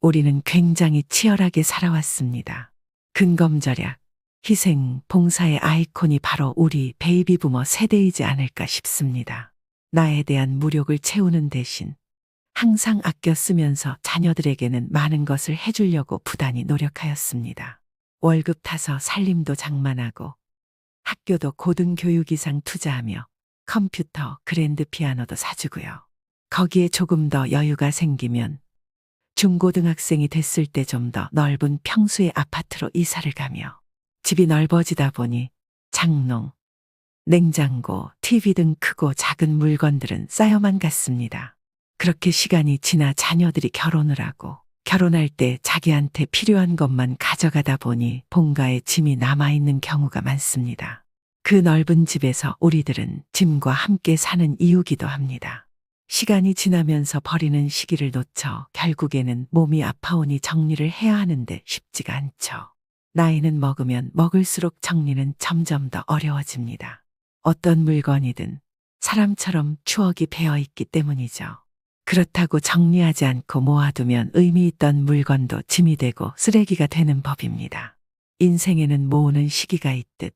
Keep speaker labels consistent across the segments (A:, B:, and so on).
A: 우리는 굉장히 치열하게 살아왔습니다. 근검절약, 희생, 봉사의 아이콘이 바로 우리 베이비부머 세대이지 않을까 싶습니다. 나에 대한 무력을 채우는 대신 항상 아껴 쓰면서 자녀들에게는 많은 것을 해주려고 부단히 노력하였습니다. 월급 타서 살림도 장만하고 학교도 고등교육 이상 투자하며 컴퓨터, 그랜드 피아노도 사주고요. 거기에 조금 더 여유가 생기면 중고등학생이 됐을 때 좀 더 넓은 평수의 아파트로 이사를 가며 집이 넓어지다 보니 장롱, 냉장고, TV 등 크고 작은 물건들은 쌓여만 갔습니다. 그렇게 시간이 지나 자녀들이 결혼을 하고 결혼할 때 자기한테 필요한 것만 가져가다 보니 본가에 짐이 남아있는 경우가 많습니다. 그 넓은 집에서 우리들은 짐과 함께 사는 이유기도 합니다. 시간이 지나면서 버리는 시기를 놓쳐 결국에는 몸이 아파오니 정리를 해야 하는데 쉽지가 않죠. 나이는 먹으면 먹을수록 정리는 점점 더 어려워집니다. 어떤 물건이든 사람처럼 추억이 배어있기 때문이죠. 그렇다고 정리하지 않고 모아두면 의미 있던 물건도 짐이 되고 쓰레기가 되는 법입니다. 인생에는 모으는 시기가 있듯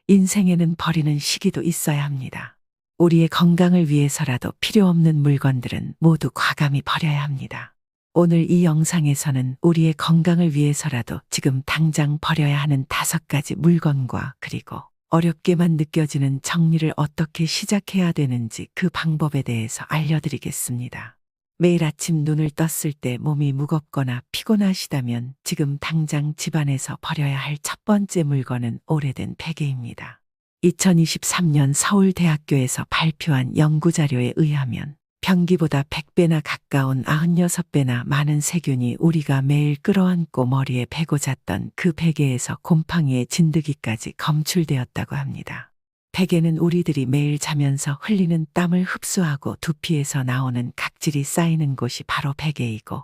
A: 인생에는 버리는 시기도 있어야 합니다. 우리의 건강을 위해서라도 필요 없는 물건들은 모두 과감히 버려야 합니다. 오늘 이 영상에서는 우리의 건강을 위해서라도 지금 당장 버려야 하는 5가지 물건과 그리고 어렵게만 느껴지는 정리를 어떻게 시작해야 되는지 그 방법에 대해서 알려드리겠습니다. 매일 아침 눈을 떴을 때 몸이 무겁거나 피곤하시다면 지금 당장 집안에서 버려야 할 첫 번째 물건은 오래된 베개입니다. 2023년 서울대학교에서 발표한 연구자료에 의하면 변기보다 100배나 가까운 96배나 많은 세균이 우리가 매일 끌어안고 머리에 베고 잤던 그 베개에서 곰팡이의 진드기까지 검출되었다고 합니다. 베개는 우리들이 매일 자면서 흘리는 땀을 흡수하고 두피에서 나오는 각질이 쌓이는 곳이 바로 베개이고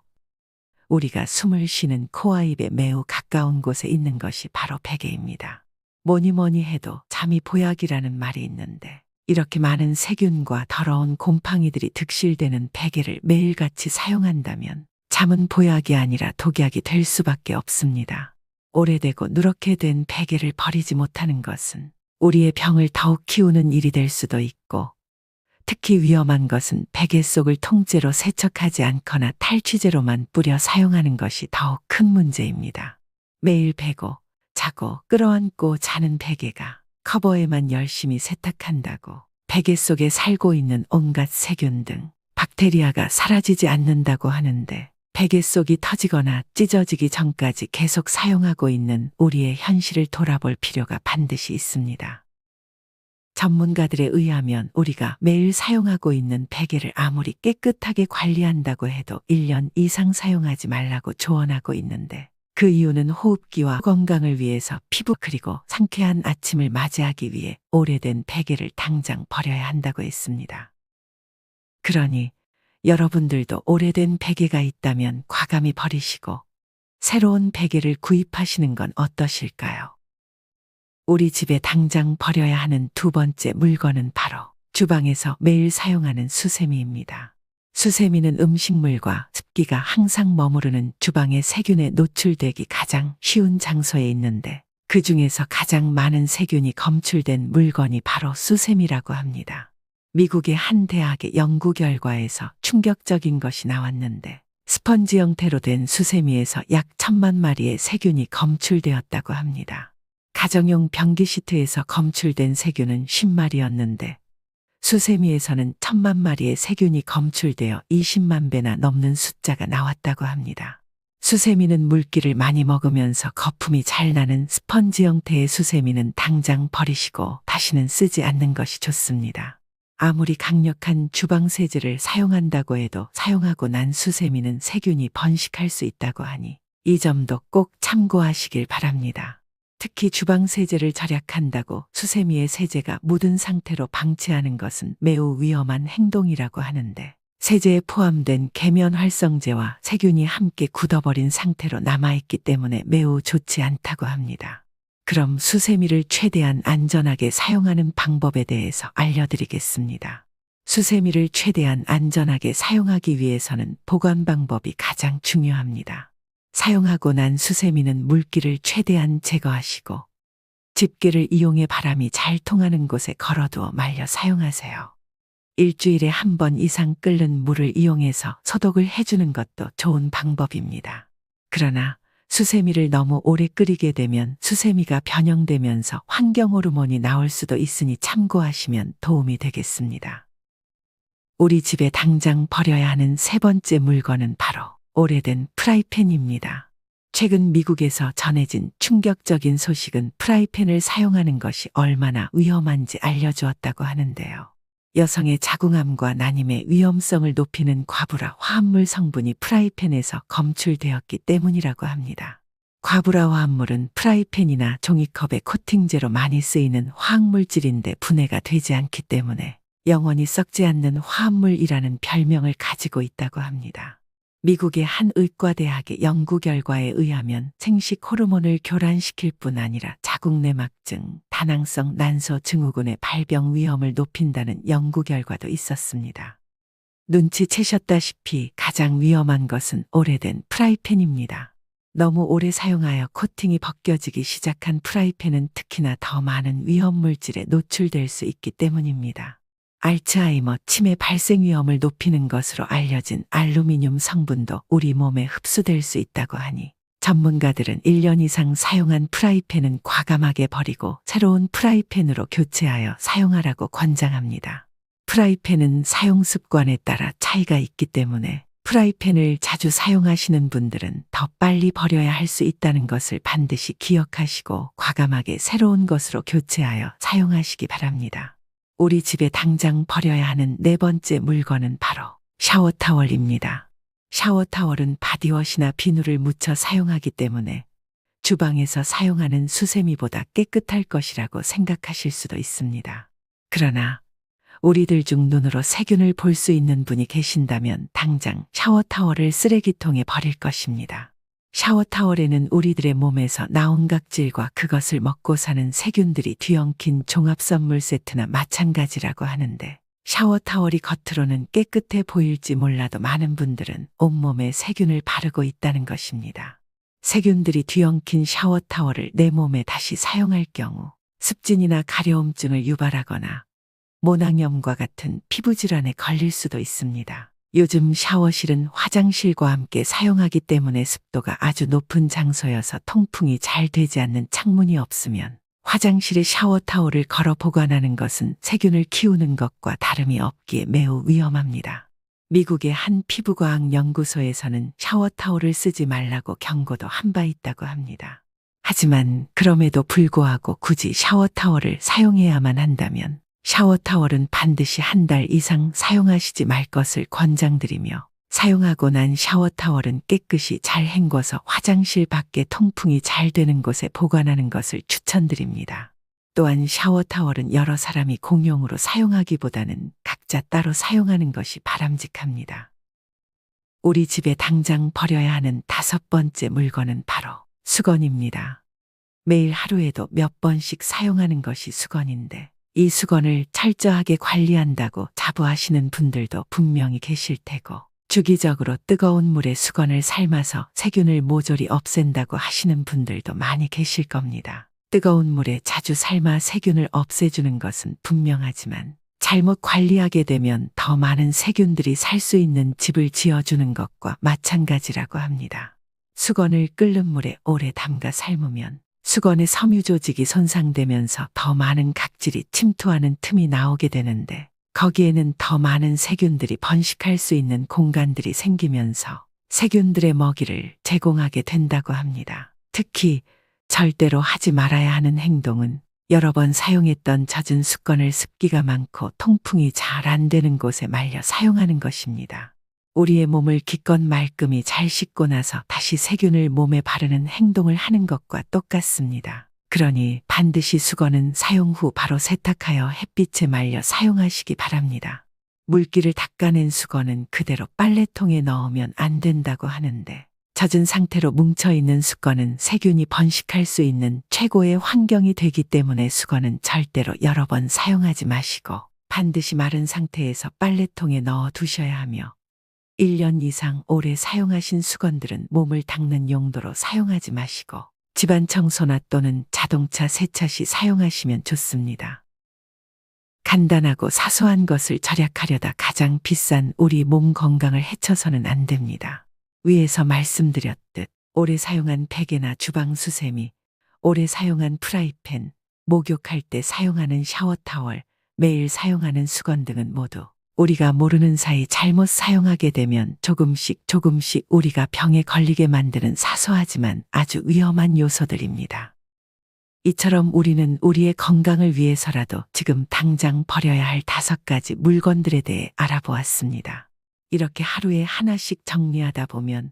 A: 우리가 숨을 쉬는 코와 입에 매우 가까운 곳에 있는 것이 바로 베개입니다. 뭐니 해도 잠이 보약이라는 말이 있는데 이렇게 많은 세균과 더러운 곰팡이들이 득실되는 베개를 매일같이 사용한다면 잠은 보약이 아니라 독약이 될 수밖에 없습니다. 오래되고 누렇게 된 베개를 버리지 못하는 것은 우리의 병을 더욱 키우는 일이 될 수도 있고 특히 위험한 것은 베개 속을 통째로 세척하지 않거나 탈취제로만 뿌려 사용하는 것이 더욱 큰 문제입니다. 매일 베고 자고 끌어안고 자는 베개가 커버에만 열심히 세탁한다고 베개 속에 살고 있는 온갖 세균 등 박테리아가 사라지지 않는다고 하는데 베개 속이 터지거나 찢어지기 전까지 계속 사용하고 있는 우리의 현실을 돌아볼 필요가 반드시 있습니다. 전문가들에 의하면 우리가 매일 사용하고 있는 베개를 아무리 깨끗하게 관리한다고 해도 1년 이상 사용하지 말라고 조언하고 있는데 그 이유는 호흡기와 건강을 위해서 피부 그리고 상쾌한 아침을 맞이하기 위해 오래된 베개를 당장 버려야 한다고 했습니다. 그러니 여러분들도 오래된 베개가 있다면 과감히 버리시고 새로운 베개를 구입하시는 건 어떠실까요? 우리 집에 당장 버려야 하는 2번째 물건은 바로 주방에서 매일 사용하는 수세미입니다. 수세미는 음식물과 습기가 항상 머무르는 주방의 세균에 노출되기 가장 쉬운 장소에 있는데 그 중에서 가장 많은 세균이 검출된 물건이 바로 수세미라고 합니다. 미국의 한 대학의 연구 결과에서 충격적인 것이 나왔는데 스펀지 형태로 된 수세미에서 약 1000만 마리의 세균이 검출되었다고 합니다. 가정용 변기 시트에서 검출된 세균은 10마리였는데 수세미에서는 1000만 마리의 세균이 검출되어 20만 배나 넘는 숫자가 나왔다고 합니다. 수세미는 물기를 많이 먹으면서 거품이 잘 나는 스펀지 형태의 수세미는 당장 버리시고 다시는 쓰지 않는 것이 좋습니다. 아무리 강력한 주방 세제를 사용한다고 해도 사용하고 난 수세미는 세균이 번식할 수 있다고 하니 이 점도 꼭 참고하시길 바랍니다. 특히 주방 세제를 절약한다고 수세미의 세제가 묻은 상태로 방치하는 것은 매우 위험한 행동이라고 하는데 세제에 포함된 계면활성제와 세균이 함께 굳어버린 상태로 남아있기 때문에 매우 좋지 않다고 합니다. 그럼 수세미를 최대한 안전하게 사용하는 방법에 대해서 알려드리겠습니다. 수세미를 최대한 안전하게 사용하기 위해서는 보관 방법이 가장 중요합니다. 사용하고 난 수세미는 물기를 최대한 제거하시고 집게를 이용해 바람이 잘 통하는 곳에 걸어두어 말려 사용하세요. 일주일에 한 번 이상 끓는 물을 이용해서 소독을 해주는 것도 좋은 방법입니다. 그러나 수세미를 너무 오래 끓이게 되면 수세미가 변형되면서 환경 호르몬이 나올 수도 있으니 참고하시면 도움이 되겠습니다. 우리 집에 당장 버려야 하는 세 번째 물건은 바로 오래된 프라이팬입니다. 최근 미국에서 전해진 충격적인 소식은 프라이팬을 사용하는 것이 얼마나 위험한지 알려주었다고 하는데요. 여성의 자궁암과 난임의 위험성을 높이는 과부라 화합물 성분이 프라이팬에서 검출되었기 때문이라고 합니다. 과부라 화합물은 프라이팬이나 종이컵의 코팅제로 많이 쓰이는 화학물질인데 분해가 되지 않기 때문에 영원히 썩지 않는 화합물이라는 별명을 가지고 있다고 합니다. 미국의 한 의과대학의 연구 결과에 의하면 생식 호르몬을 교란시킬 뿐 아니라 자궁내막증, 다낭성 난소 증후군의 발병 위험을 높인다는 연구 결과도 있었습니다. 눈치채셨다시피 가장 위험한 것은 오래된 프라이팬입니다. 너무 오래 사용하여 코팅이 벗겨지기 시작한 프라이팬은 특히나 더 많은 위험물질에 노출될 수 있기 때문입니다. 알츠하이머 치매 발생 위험을 높이는 것으로 알려진 알루미늄 성분도 우리 몸에 흡수될 수 있다고 하니 전문가들은 1년 이상 사용한 프라이팬은 과감하게 버리고 새로운 프라이팬으로 교체하여 사용하라고 권장합니다. 프라이팬은 사용 습관에 따라 차이가 있기 때문에 프라이팬을 자주 사용하시는 분들은 더 빨리 버려야 할 수 있다는 것을 반드시 기억하시고 과감하게 새로운 것으로 교체하여 사용하시기 바랍니다. 우리 집에 당장 버려야 하는 네 번째 물건은 바로 샤워타월입니다. 샤워타월은 바디워시나 비누를 묻혀 사용하기 때문에 주방에서 사용하는 수세미보다 깨끗할 것이라고 생각하실 수도 있습니다. 그러나 우리들 중 눈으로 세균을 볼 수 있는 분이 계신다면 당장 샤워타월을 쓰레기통에 버릴 것입니다. 샤워타월에는 우리들의 몸에서 나온 각질과 그것을 먹고 사는 세균들이 뒤엉킨 종합선물 세트나 마찬가지라고 하는데 샤워타월이 겉으로는 깨끗해 보일지 몰라도 많은 분들은 온몸에 세균을 바르고 있다는 것입니다. 세균들이 뒤엉킨 샤워타월을 내 몸에 다시 사용할 경우 습진이나 가려움증을 유발하거나 모낭염과 같은 피부질환에 걸릴 수도 있습니다. 요즘 샤워실은 화장실과 함께 사용하기 때문에 습도가 아주 높은 장소여서 통풍이 잘 되지 않는 창문이 없으면 화장실에 샤워타월을 걸어 보관하는 것은 세균을 키우는 것과 다름이 없기에 매우 위험합니다. 미국의 한 피부과학 연구소에서는 샤워타월을 쓰지 말라고 경고도 한 바 있다고 합니다. 하지만 그럼에도 불구하고 굳이 샤워타월을 사용해야만 한다면 샤워타월은 반드시 한 달 이상 사용하시지 말 것을 권장드리며 사용하고 난 샤워타월은 깨끗이 잘 헹궈서 화장실 밖에 통풍이 잘 되는 곳에 보관하는 것을 추천드립니다. 또한 샤워타월은 여러 사람이 공용으로 사용하기보다는 각자 따로 사용하는 것이 바람직합니다. 우리 집에 당장 버려야 하는 다섯 번째 물건은 바로 수건입니다. 매일 하루에도 몇 번씩 사용하는 것이 수건인데 이 수건을 철저하게 관리한다고 자부하시는 분들도 분명히 계실 테고 주기적으로 뜨거운 물에 수건을 삶아서 세균을 모조리 없앤다고 하시는 분들도 많이 계실 겁니다. 뜨거운 물에 자주 삶아 세균을 없애주는 것은 분명하지만 잘못 관리하게 되면 더 많은 세균들이 살 수 있는 집을 지어주는 것과 마찬가지라고 합니다. 수건을 끓는 물에 오래 담가 삶으면 수건의 섬유 조직이 손상되면서 더 많은 각질이 침투하는 틈이 나오게 되는데 거기에는 더 많은 세균들이 번식할 수 있는 공간들이 생기면서 세균들의 먹이를 제공하게 된다고 합니다. 특히 절대로 하지 말아야 하는 행동은 여러 번 사용했던 젖은 수건을 습기가 많고 통풍이 잘 안 되는 곳에 말려 사용하는 것입니다. 우리의 몸을 기껏 말끔히 잘 씻고 나서 다시 세균을 몸에 바르는 행동을 하는 것과 똑같습니다. 그러니 반드시 수건은 사용 후 바로 세탁하여 햇빛에 말려 사용하시기 바랍니다. 물기를 닦아낸 수건은 그대로 빨래통에 넣으면 안 된다고 하는데 젖은 상태로 뭉쳐있는 수건은 세균이 번식할 수 있는 최고의 환경이 되기 때문에 수건은 절대로 여러 번 사용하지 마시고 반드시 마른 상태에서 빨래통에 넣어 두셔야 하며 1년 이상 오래 사용하신 수건들은 몸을 닦는 용도로 사용하지 마시고 집안 청소나 또는 자동차 세차 시 사용하시면 좋습니다. 간단하고 사소한 것을 절약하려다 가장 비싼 우리 몸 건강을 해쳐서는 안 됩니다. 위에서 말씀드렸듯 오래 사용한 베개나 주방 수세미, 오래 사용한 프라이팬, 목욕할 때 사용하는 샤워타월, 매일 사용하는 수건 등은 모두 우리가 모르는 사이 잘못 사용하게 되면 조금씩 우리가 병에 걸리게 만드는 사소하지만 아주 위험한 요소들입니다. 이처럼 우리는 우리의 건강을 위해서라도 지금 당장 버려야 할 5가지 물건들에 대해 알아보았습니다. 이렇게 하루에 하나씩 정리하다 보면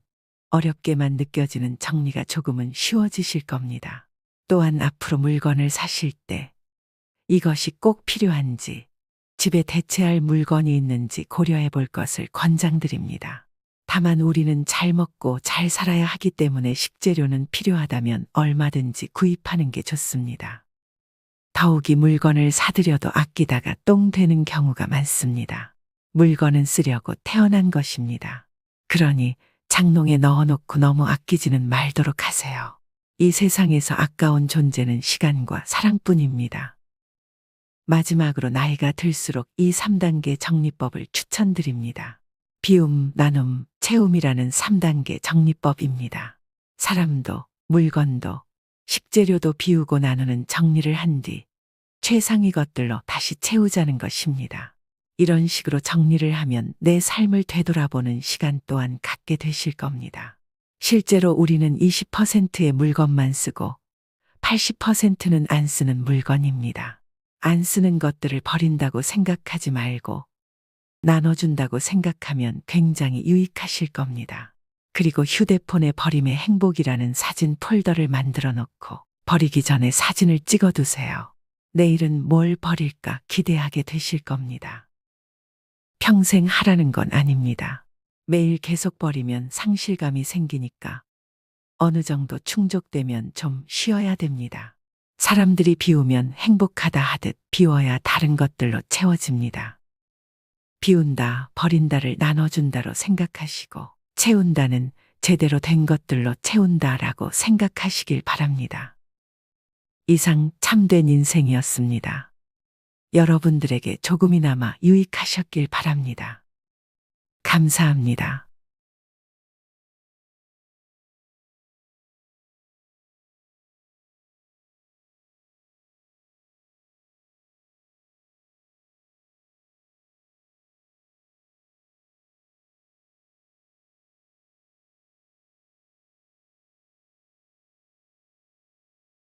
A: 어렵게만 느껴지는 정리가 조금은 쉬워지실 겁니다. 또한 앞으로 물건을 사실 때 이것이 꼭 필요한지, 집에 대체할 물건이 있는지 고려해 볼 것을 권장드립니다. 다만 우리는 잘 먹고 잘 살아야 하기 때문에 식재료는 필요하다면 얼마든지 구입하는 게 좋습니다. 더욱이 물건을 사들여도 아끼다가 똥 되는 경우가 많습니다. 물건은 쓰려고 태어난 것입니다. 그러니 장롱에 넣어놓고 너무 아끼지는 말도록 하세요. 이 세상에서 아까운 존재는 시간과 사랑뿐입니다. 마지막으로 나이가 들수록 이 3단계 정리법을 추천드립니다. 비움, 나눔, 채움이라는 3단계 정리법입니다. 사람도, 물건도, 식재료도 비우고 나누는 정리를 한 뒤 최상위 것들로 다시 채우자는 것입니다. 이런 식으로 정리를 하면 내 삶을 되돌아보는 시간 또한 갖게 되실 겁니다. 실제로 우리는 20%의 물건만 쓰고 80%는 안 쓰는 물건입니다. 안 쓰는 것들을 버린다고 생각하지 말고 나눠준다고 생각하면 굉장히 유익하실 겁니다. 그리고 휴대폰에 버림의 행복이라는 사진 폴더를 만들어 놓고 버리기 전에 사진을 찍어 두세요. 내일은 뭘 버릴까 기대하게 되실 겁니다. 평생 하라는 건 아닙니다. 매일 계속 버리면 상실감이 생기니까 어느 정도 충족되면 좀 쉬어야 됩니다. 사람들이 비우면 행복하다 하듯 비워야 다른 것들로 채워집니다. 비운다, 버린다를 나눠준다로 생각하시고 채운다는 제대로 된 것들로 채운다라고 생각하시길 바랍니다. 이상 참된 인생이었습니다. 여러분들에게 조금이나마 유익하셨길 바랍니다. 감사합니다.